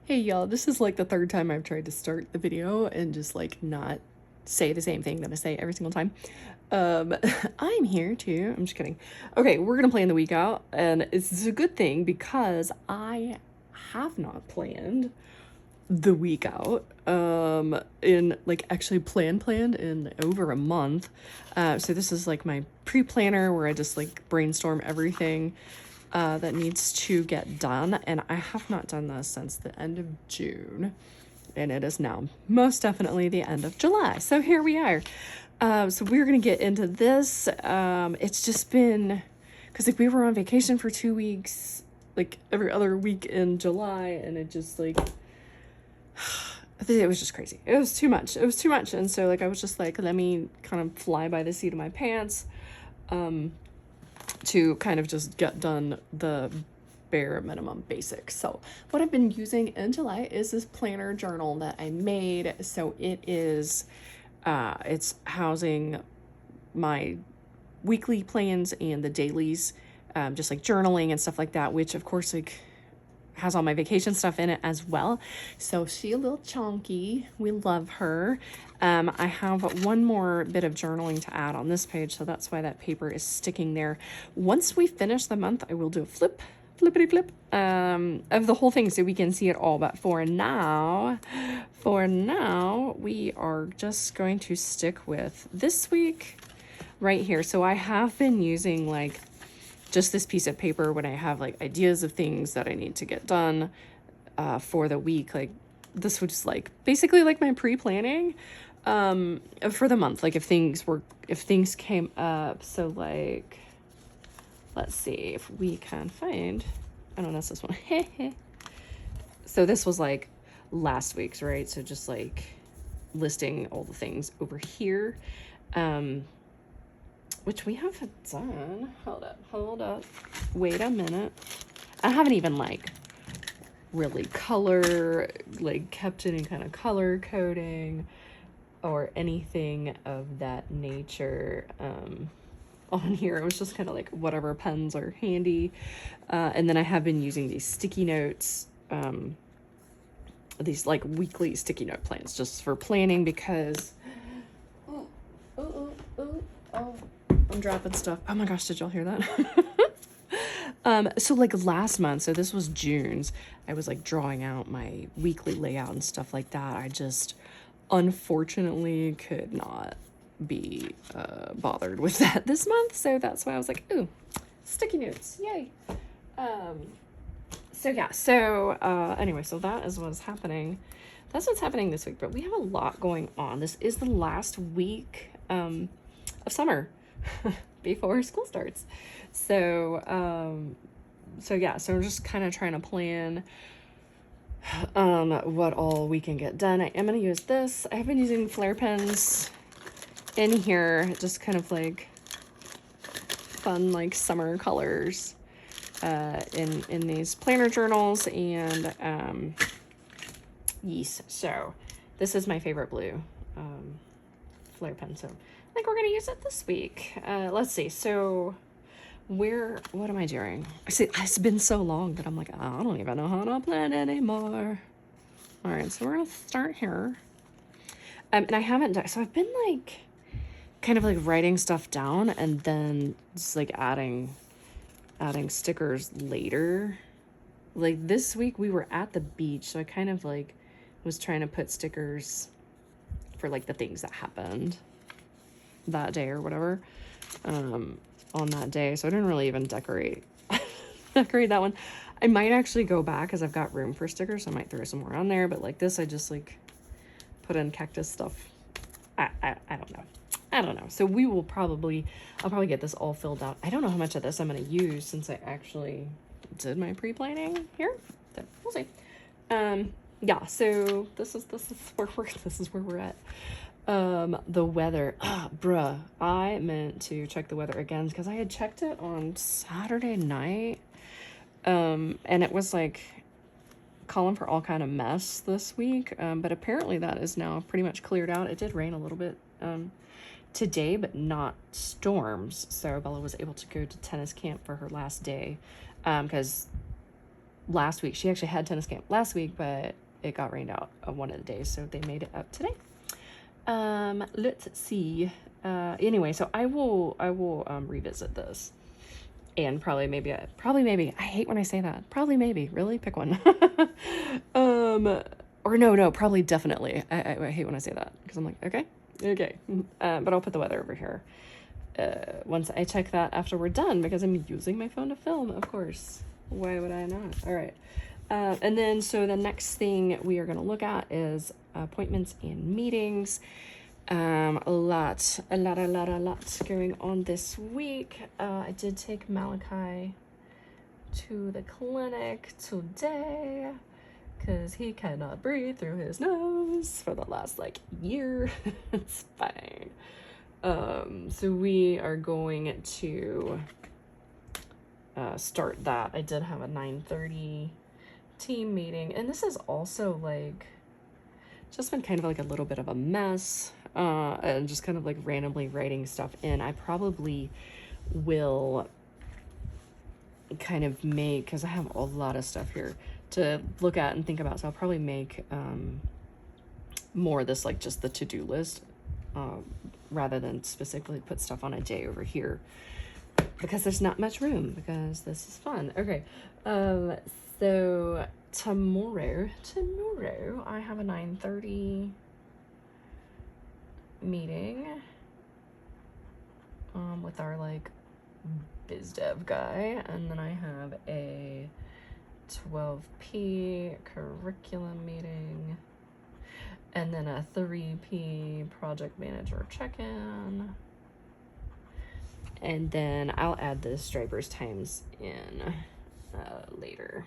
Hey y'all, this is like the third time I've tried to start the video and just like not say the same thing that I say every single time. Um, I'm here too. I'm just kidding. Okay, we're gonna plan the week out, and it's a good thing because I have not planned the week out in like actually planned in over a month. So this is like my pre-planner where I just like brainstorm everything that needs to get done, and I have not done this since the end of June, and it is now most definitely the end of July. So here we are. So we're gonna get into this. It's just been because like we were on vacation for 2 weeks, like every other week in July, and it just like it was just crazy. It was too much. It was too much. And so like I was just like, let me kind of fly by the seat of my pants to kind of just get done the bare minimum basics. So what I've been using in July is this planner journal that I made. So it is it's housing my weekly plans and the dailies, just like journaling and stuff like that, which of course like has all my vacation stuff in it as well. So she a little chunky. We love her. I have one more bit of journaling to add on this page, so that's why that paper is sticking there. Once we finish the month, I will do a flippity flip of the whole thing so we can see it all. But for now, we are just going to stick with this week right here. So I have been using like just this piece of paper when I have like ideas of things that I need to get done for the week. Like this was like basically like my pre-planning for the month, like if things came up. So like let's see if we can find, I don't know, it's this one. So this was like last week's, right? So just like listing all the things over here, which we haven't done. Hold up. Wait a minute. I haven't even like really kept any kind of color coding or anything of that nature on here. It was just kind of like whatever pens are handy. And then I have been using these sticky notes, these like weekly sticky note plans just for planning because I'm dropping stuff. Oh my gosh, did y'all hear that? So like last month, so this was June's, I was like drawing out my weekly layout and stuff like that. I just unfortunately could not be bothered with that this month. So that's why I was like, ooh, sticky notes, yay. So yeah, so anyway, so that is what's happening. That's what's happening this week, but we have a lot going on. This is the last week of summer before school starts. So yeah, so we're just kind of trying to plan what all we can get done. I am going to use this. I have been using flare pens in here, just kind of like fun like summer colors in these planner journals, and yes, so this is my favorite blue flare pen, so I think we're gonna use it this week. Let's see, so what am I doing? I see, it's been so long that I'm like, I don't even know how to plan anymore. All right, so we're gonna start here. And I haven't done, so I've been like kind of like writing stuff down and then just like adding stickers later. Like this week we were at the beach, so I kind of like was trying to put stickers for like the things that happened that day or whatever on that day. So I didn't really even decorate that one. I might actually go back because I've got room for stickers, so I might throw some more on there, but like this I just like put in cactus stuff. I don't know. So I'll probably get this all filled out. I don't know how much of this I'm going to use since I actually did my pre-planning here. So we'll see. Yeah, so this is where we're at. The weather. Bruh, I meant to check the weather again because I had checked it on Saturday night. And it was like calling for all kind of mess this week. But apparently that is now pretty much cleared out. It did rain a little bit today, but not storms. So Bella was able to go to tennis camp for her last day because last week. She actually had tennis camp last week, but it got rained out on one of the days, so they made it up today. Let's see. Anyway, so I will revisit this, and probably maybe, I hate when I say that. Probably maybe, really? Pick one. Or no, probably definitely. I hate when I say that, because I'm like, okay. But I'll put the weather over here. Once I check that after we're done, because I'm using my phone to film, of course. Why would I not? All right. And then, so the next thing we are going to look at is appointments and meetings. A lot going on this week. I did take Malachi to the clinic today because he cannot breathe through his nose for the last year. It's fine. So we are going to start that. I did have a 9:30 team meeting, and this is also just been kind of a little bit of a mess, and just kind of randomly writing stuff in. I probably will kind of make, because I have a lot of stuff here to look at and think about, so I'll probably make more of this just the to-do list, rather than specifically put stuff on a day over here, because there's not much room, because this is fun. Okay, so tomorrow I have a 9:30 meeting with our biz dev guy, and then I have a 12p curriculum meeting, and then a 3p project manager check-in, and then I'll add the Stripers times in later.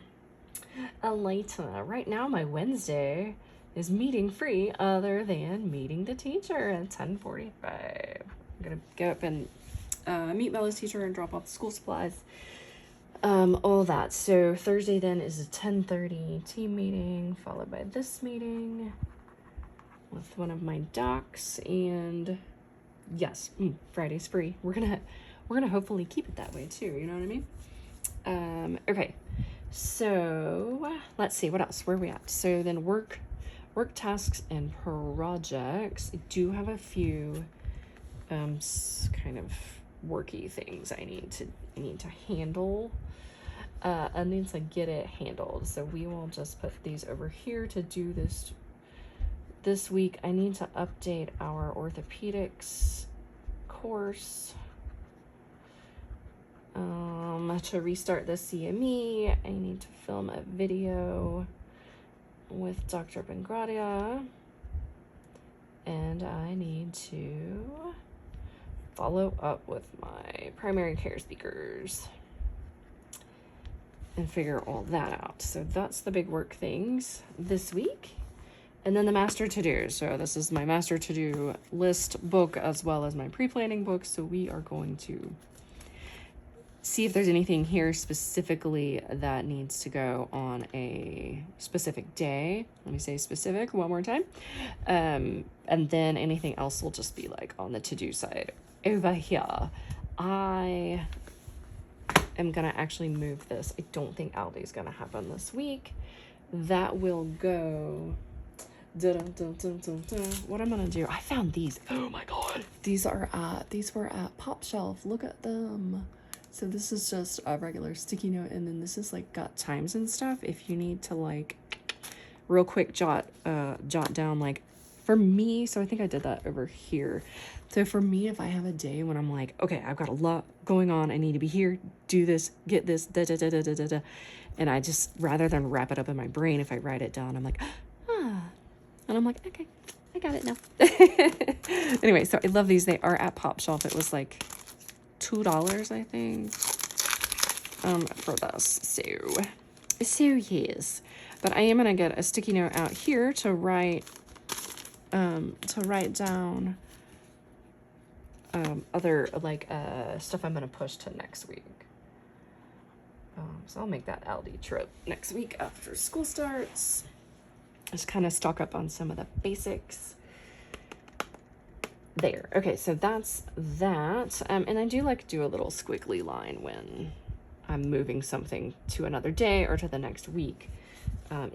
Right now my Wednesday is meeting free, other than meeting the teacher at 10:45. I'm gonna go up and meet Bella's teacher and drop off the school supplies, all that. So Thursday then is a 10:30 team meeting, followed by this meeting with one of my docs, and yes, Friday's free. We're gonna hopefully keep it that way too, you know what I mean? Okay, so let's see, what else, where are we at? So then work tasks and projects. I do have a few kind of worky things I need to handle. I need to get it handled, so we will just put these over here to do this week. I need to update our orthopedics course, to restart the CME. I need to film a video with Dr. Bengradia, and I need to follow up with my primary care speakers and figure all that out. So that's the big work things this week. And then the master to-do. So this is my master to-do list book, as well as my pre-planning book. So we are going to see if there's anything here specifically that needs to go on a specific day. Let me say specific one more time. And then anything else will just be on the to-do side. Over here, I am gonna actually move this. I don't think Aldi's gonna happen this week. That will go. What I'm gonna do, I found these. Oh my god, these were at Pop Shelf. Look at them. So this is just a regular sticky note, and then this is got times and stuff if you need to real quick jot down for me. So I think I did that over here. So for me, if I have a day when I'm okay, I've got a lot going on, I need to be here, do this, get this, and I just, rather than wrap it up in my brain, if I write it down, I'm and I'm okay, I got it now. Anyway, so I love these. They are at Pop Shelf. It was $2, I think, for this. So yes, but I am gonna get a sticky note out here to write down other stuff I'm gonna push to next week. So I'll make that Aldi trip next week after school starts. Just kind of stock up on some of the basics there. Okay, so that's that. And I do do a little squiggly line when I'm moving something to another day or to the next week,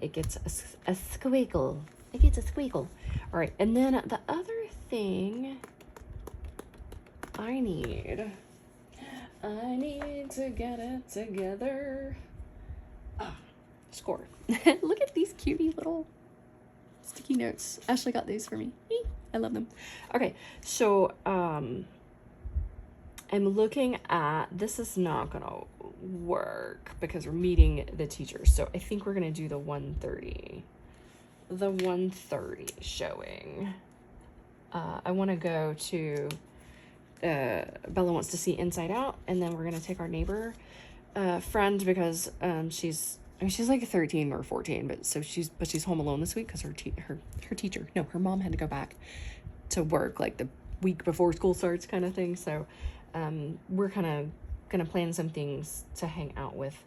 it gets a squiggle. It gets a squiggle. All right, and then the other thing I need to get it together. Score. Look at these cutie little sticky notes. Ashley got these for me. I love them. Okay, so I'm looking at, this is not gonna work because we're meeting the teachers. So I think we're gonna do the 1:30. The 1:30 showing. I wanna go to, Bella wants to see Inside Out, and then we're gonna take our neighbor friend because she's like 13 or 14, but she's home alone this week because her mom had to go back to work like the week before school starts, kind of thing. So we're kind of gonna plan some things to hang out with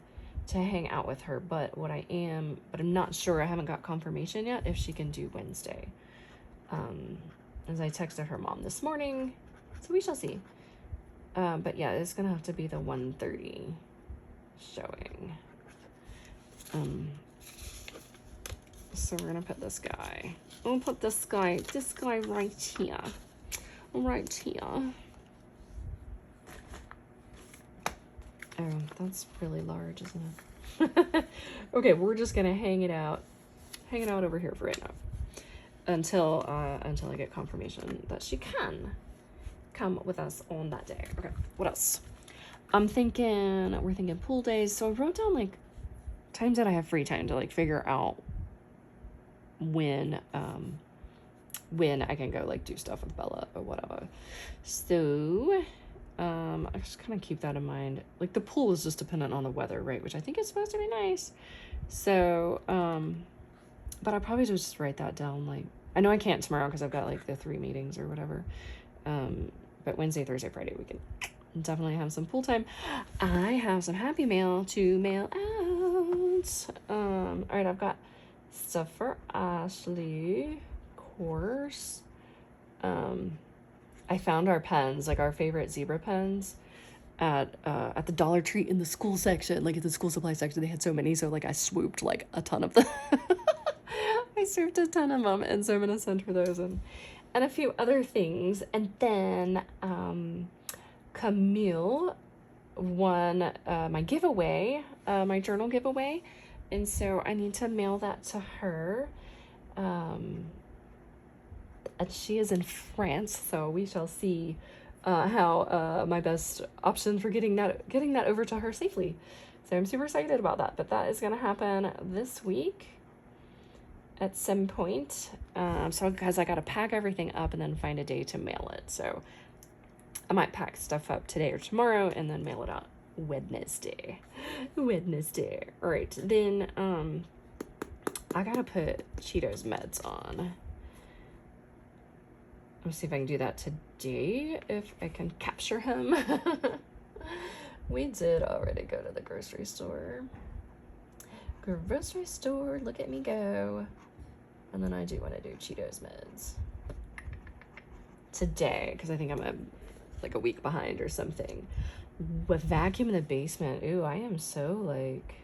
her. But I'm not sure. I haven't got confirmation yet if she can do Wednesday. As I texted her mom this morning, so we shall see. But yeah, it's gonna have to be the 1:30 showing. So we're gonna put this guy. I'm gonna put this guy right here. Right here. Oh, that's really large, isn't it? Okay, we're just gonna hang it out over here for right now. Until I get confirmation that she can come with us on that day. Okay, what else? We're thinking pool days. So I wrote down like times that I have free time to like figure out when I can go like do stuff with Bella or whatever. So I just kind of keep that in mind. Like the pool is just dependent on the weather, right? Which I think is supposed to be nice. So but I probably just write that down. Like I know I can't tomorrow because I've got like the 3 meetings or whatever. But Wednesday, Thursday, Friday we can definitely have some pool time. I have some happy mail to mail out. All right, I've got stuff for Ashley, of course. I found our pens, like our favorite zebra pens, at the Dollar Tree in the school section, like at the school supply section. They had so many, so like I swooped like a ton of them. I swooped a ton of them, and so I'm gonna send her those and a few other things. And then Camille won my giveaway, my journal giveaway, and so I need to mail that to her. And she is in France, so we shall see how my best option for getting that over to her safely. So I'm super excited about that. But that is gonna happen this week at some point. So because I gotta pack everything up and then find a day to mail it. So I might pack stuff up today or tomorrow and then mail it out Wednesday. All right, then I gotta put Cheeto's meds on. Let's see if I can do that today, if I can capture him. We did already go to the grocery store. Look at me go. And then I do want to do Cheeto's meds today, because I think I'm like a week behind or something. With vacuum in the basement, ooh, I am so like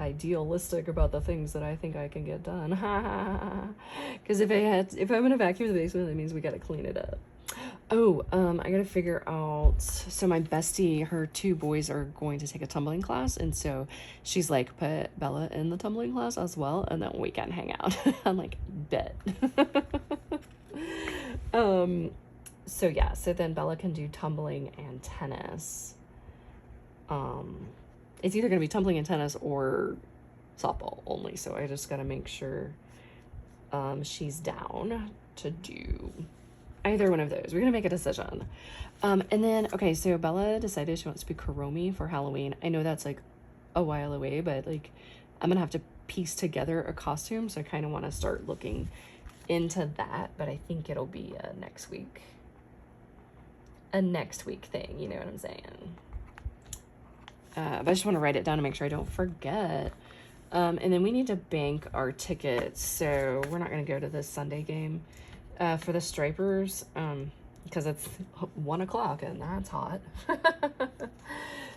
idealistic about the things that I think I can get done. Because if I'm gonna vacuum the basement, that means we gotta clean it up. Oh, I gotta figure out, so my bestie, her 2 boys are going to take a tumbling class, and so she's like, put Bella in the tumbling class as well, and then we can hang out. I'm like, bet. So yeah, so then Bella can do tumbling and tennis. It's either going to be tumbling and tennis or softball only. So I just got to make sure she's down to do either one of those. We're going to make a decision. And then, okay, so Bella decided she wants to be Kuromi for Halloween. I know that's like a while away, but like I'm going to have to piece together a costume. So I kind of want to start looking into that, but I think it'll be a next week thing. You know what I'm saying? But I just want to write it down to make sure I don't forget. And then we need to bank our tickets. So we're not going to go to the Sunday game for the Stripers because it's 1 o'clock and that's hot.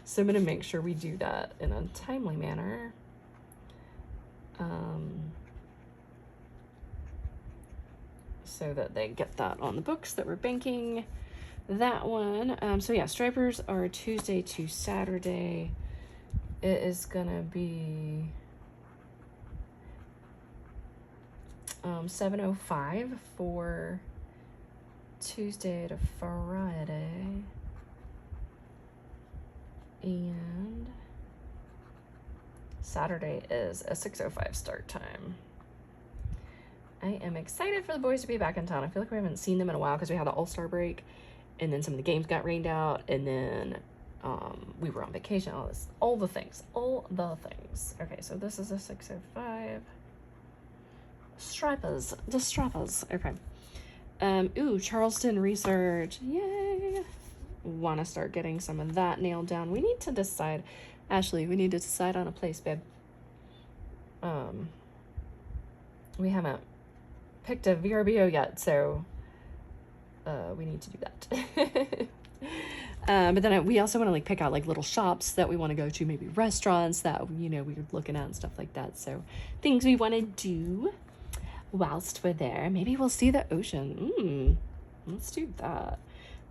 So I'm going to make sure we do that in a timely manner. So that they get that on the books that we're banking. That one. So yeah, stripers are Tuesday to Saturday. It is going to be 7:05 for Tuesday to Friday. And Saturday is a 6:05 start time. I am excited for the boys to be back in town. I feel like we haven't seen them in a while because we had the All-Star break, and then some of the games got rained out, and then we were on vacation, all the things. Okay, so this is a 6:05. The strappers. Okay. Ooh, Charleston research. Yay. Want to start getting some of that nailed down. We need to decide, Ashley, we need to decide on a place, babe. We haven't picked a VRBO yet, so we need to do that. But then we also want to like pick out like little shops that we want to go to, maybe restaurants that, you know, we were looking at and stuff like that. So things we want to do whilst we're there. Maybe we'll see the ocean. Let's do that.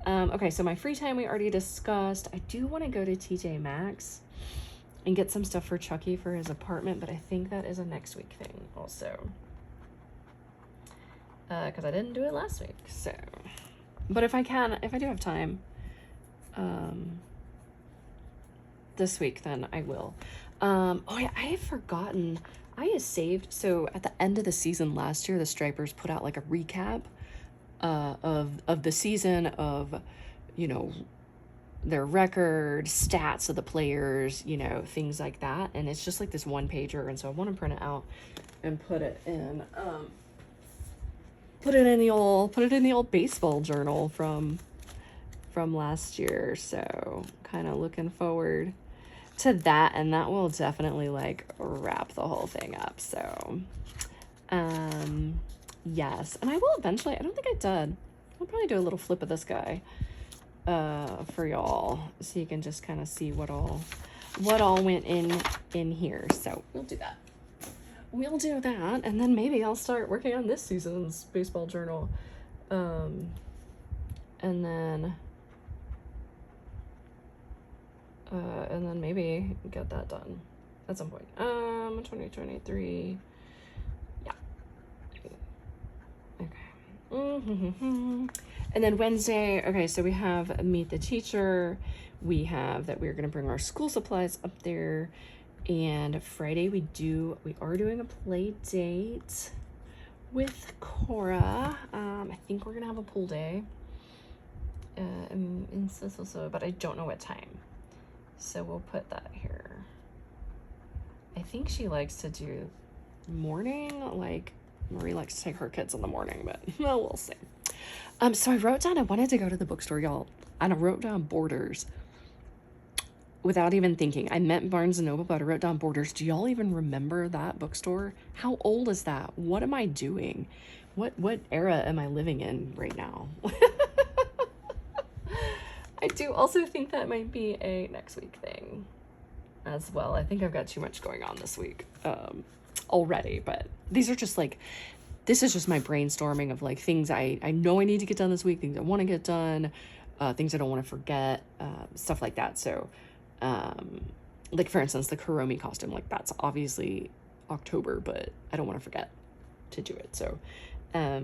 Okay, so my free time we already discussed. I do want to go to TJ Maxx and get some stuff for Chucky for his apartment, but I think that is a next week thing also. Because I didn't do it last week, so. But if I do have time this week, then I will. Oh yeah, I have forgotten. I had saved, so at the end of the season last year, the Stripers put out like a recap of the season, of, you know, their record, stats of the players, you know, things like that. And it's just like this one pager, and so I want to print it out and put it in the old baseball journal from last year. So kind of looking forward to that, and that will definitely like wrap the whole thing up. So yes, and I will eventually, I don't think I did, I'll probably do a little flip of this guy for y'all, so you can just kind of see what all went in here. So we'll do that, and then maybe I'll start working on this season's baseball journal, and then maybe get that done at some point. 2023. Yeah. Okay. And then Wednesday, okay, so we have Meet the Teacher. We have that we're gonna bring our school supplies up there. And Friday we are doing a play date with Cora. I think we're gonna have a pool day in so, but I don't know what time. So we'll put that here. I think she likes to do morning, like Marie likes to take her kids in the morning, but well, we'll see. So I wrote down, I wanted to go to the bookstore, y'all, and I wrote down Borders without even thinking. I meant Barnes & Noble, but I wrote down Borders. Do y'all even remember that bookstore? How old is that? What am I doing? What era am I living in right now? I do also think that might be a next week thing as well. I think I've got too much going on this week already, but these are just like, this is just my brainstorming of like things I know I need to get done this week, things I want to get done, things I don't want to forget, stuff like that. So like for instance, the Kuromi costume, like that's obviously October, but I don't want to forget to do it. So I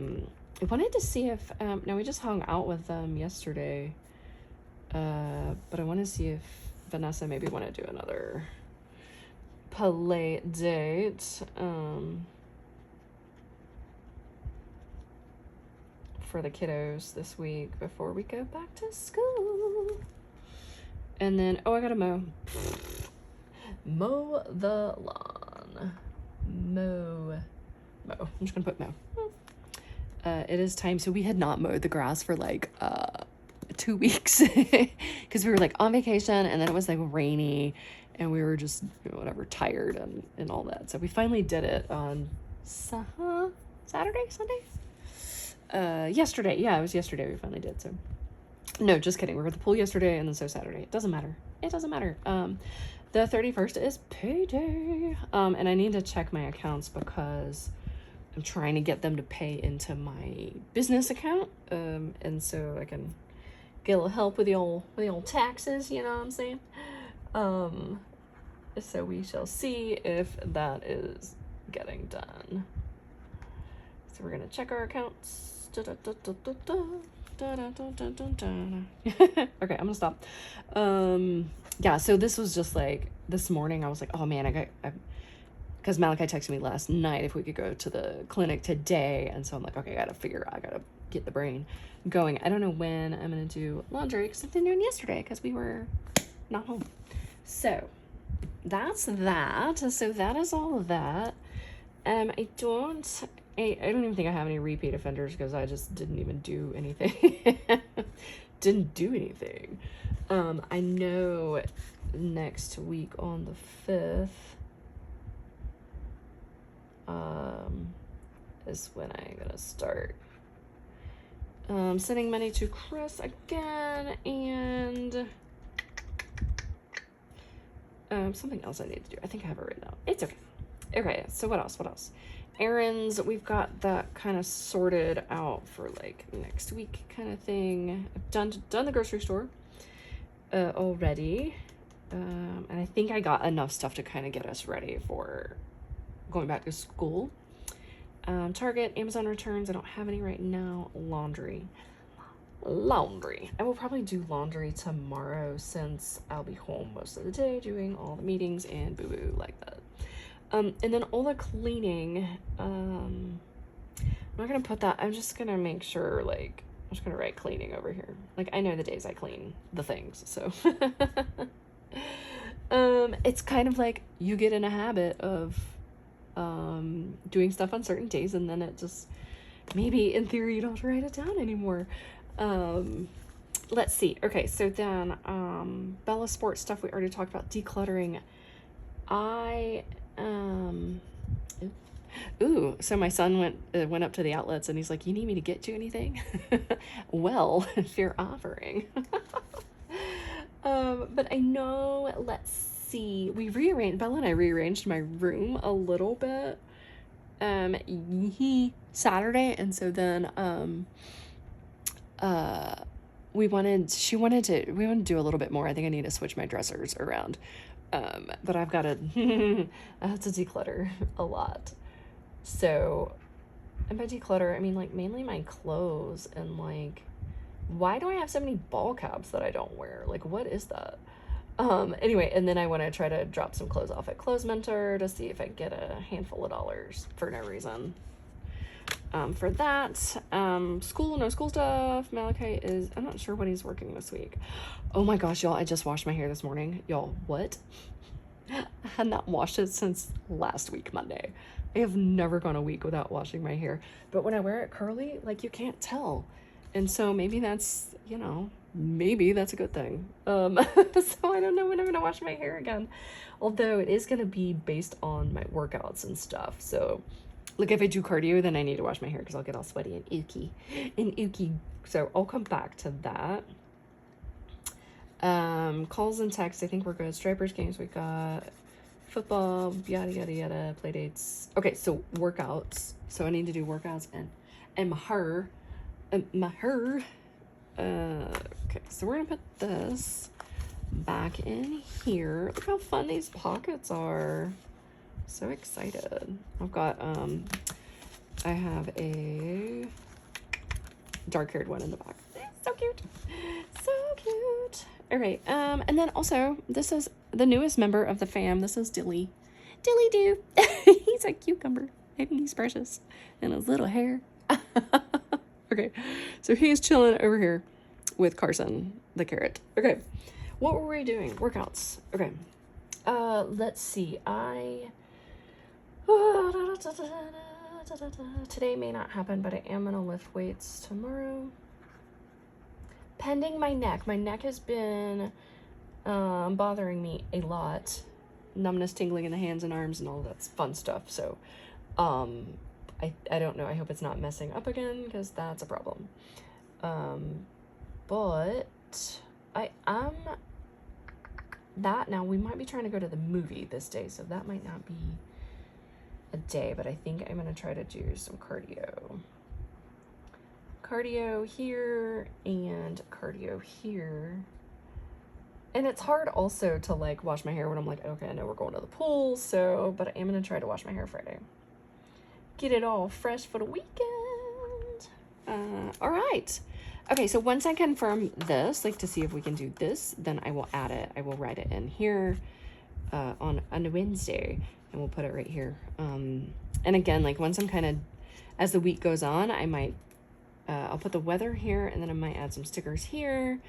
wanted to see if, now we just hung out with them yesterday, but I want to see if Vanessa maybe want to do another play date for the kiddos this week before we go back to school. And then, oh, I gotta mow the lawn. Mow. I'm just gonna put mow. It is time. So we had not mowed the grass for like 2 weeks because we were like on vacation, and then it was like rainy, and we were just, you know, whatever, tired and all that. So we finally did it on Saturday, Sunday? Yesterday. Yeah, it was yesterday we finally did. So No, just kidding. We were at the pool yesterday and then so Saturday. It doesn't matter. It doesn't matter. The 31st is payday. And I need to check my accounts because I'm trying to get them to pay into my business account. And so I can get a little help with the old taxes, you know what I'm saying? So we shall see if that is getting done. So we're gonna check our accounts. Okay, I'm gonna stop. Yeah, so this was just like this morning. I was like, oh man, because Malachi texted me last night if we could go to the clinic today, and so I'm like, okay, I gotta get the brain going. I don't know when I'm gonna do laundry because I didn't do it yesterday because we were not home. So that's that. So that is all of that. I don't even think I have any repeat offenders because I just didn't even do anything. Didn't do anything. I know next week on the 5th is when I'm gonna start sending money to Chris again, and something else I need to do. I think I have it written out. It's okay. Okay, so what else? Errands, we've got that kind of sorted out for like next week kind of thing. I've done the grocery store already. And I think I got enough stuff to kind of get us ready for going back to school. Target, Amazon returns, I don't have any right now. Laundry. I will probably do laundry tomorrow since I'll be home most of the day doing all the meetings and boo-boo like that. And then all the cleaning, I'm not gonna put that, I'm just gonna make sure, like, I'm just gonna write cleaning over here. Like, I know the days I clean the things, so. It's kind of like you get in a habit of, doing stuff on certain days, and then it just, maybe in theory you don't have to write it down anymore. Let's see. Okay, so then, Bella Sports stuff we already talked about. Decluttering. So my son went up to the outlets and he's like, you need me to get you anything? Well, if you're offering. But I know, let's see, Bella and I rearranged my room a little bit, Saturday, and so then, we wanted to do a little bit more. I think I need to switch my dressers around. But I've got to, I have to declutter a lot. So, and by declutter, I mean, like, mainly my clothes, and, like, why do I have so many ball caps that I don't wear? Like, what is that? Anyway, and then I want to try to drop some clothes off at Clothes Mentor to see if I can get a handful of dollars for no reason. For that, no school stuff. Malachi I'm not sure what he's working this week. Oh my gosh, y'all, I just washed my hair this morning. Y'all, what? I had not washed it since last week, Monday. I have never gone a week without washing my hair. But when I wear it curly, like, you can't tell. And so maybe that's, maybe that's a good thing. So I don't know when I'm going to wash my hair again. Although it is going to be based on my workouts and stuff. So, like, if I do cardio, then I need to wash my hair because I'll get all sweaty and ooky. So I'll come back to that. Calls and texts, I think we're good. Stripers games, we got football, yada yada yada, play dates. Okay, so workouts. So I need to do workouts and my hair. Okay, so we're gonna put this back in here. Look how fun these pockets are. So excited. I've got I have a dark-haired one in the back. So cute. All right, and then also, this is the newest member of the fam. This is Dilly Doo. He's a cucumber. I think he's precious. And his little hair. Okay, so he's chilling over here with Carson, the carrot. Okay, what were we doing? Workouts. Okay, let's see. Today may not happen, but I am gonna lift weights tomorrow. Pending my neck. My neck has been bothering me a lot. Numbness, tingling in the hands and arms and all that fun stuff. So I don't know. I hope it's not messing up again because that's a problem. but I am that now. We might be trying to go to the movie this day, so that might not be a day, but I think I'm gonna try to do some cardio here and cardio here. And it's hard also to like wash my hair when I'm like, okay, I know we're going to the pool, so, but I am gonna try to wash my hair Friday. Get it all fresh for the weekend. All right. Okay, so once I confirm this, like to see if we can do this, then I will add it. I will write it in here on Wednesday, and we'll put it right here. And again, like once I'm kind of, as the week goes on, I might, I'll put the weather here, and then I might add some stickers here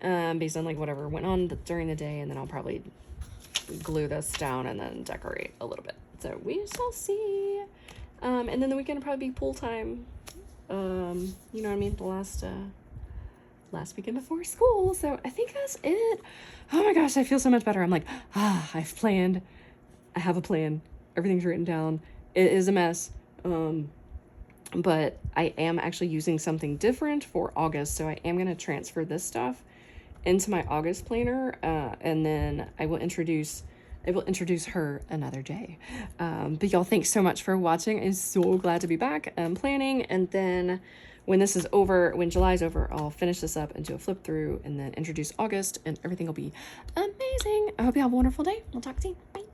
based on like whatever went on during the day, and then I'll probably glue this down and then decorate a little bit. So we shall see. And then the weekend will probably be pool time. You know what I mean? The last weekend before school. So I think that's it. Oh my gosh, I feel so much better. I'm like, I've planned. I have a plan. Everything's written down. It is a mess. But I am actually using something different for August. So I am going to transfer this stuff into my August planner. And then I will introduce her another day. But y'all, thanks so much for watching. I'm so glad to be back planning. And then when this is over, when July's over, I'll finish this up and do a flip through and then introduce August, and everything will be amazing. I hope you have a wonderful day. We'll talk soon. Bye.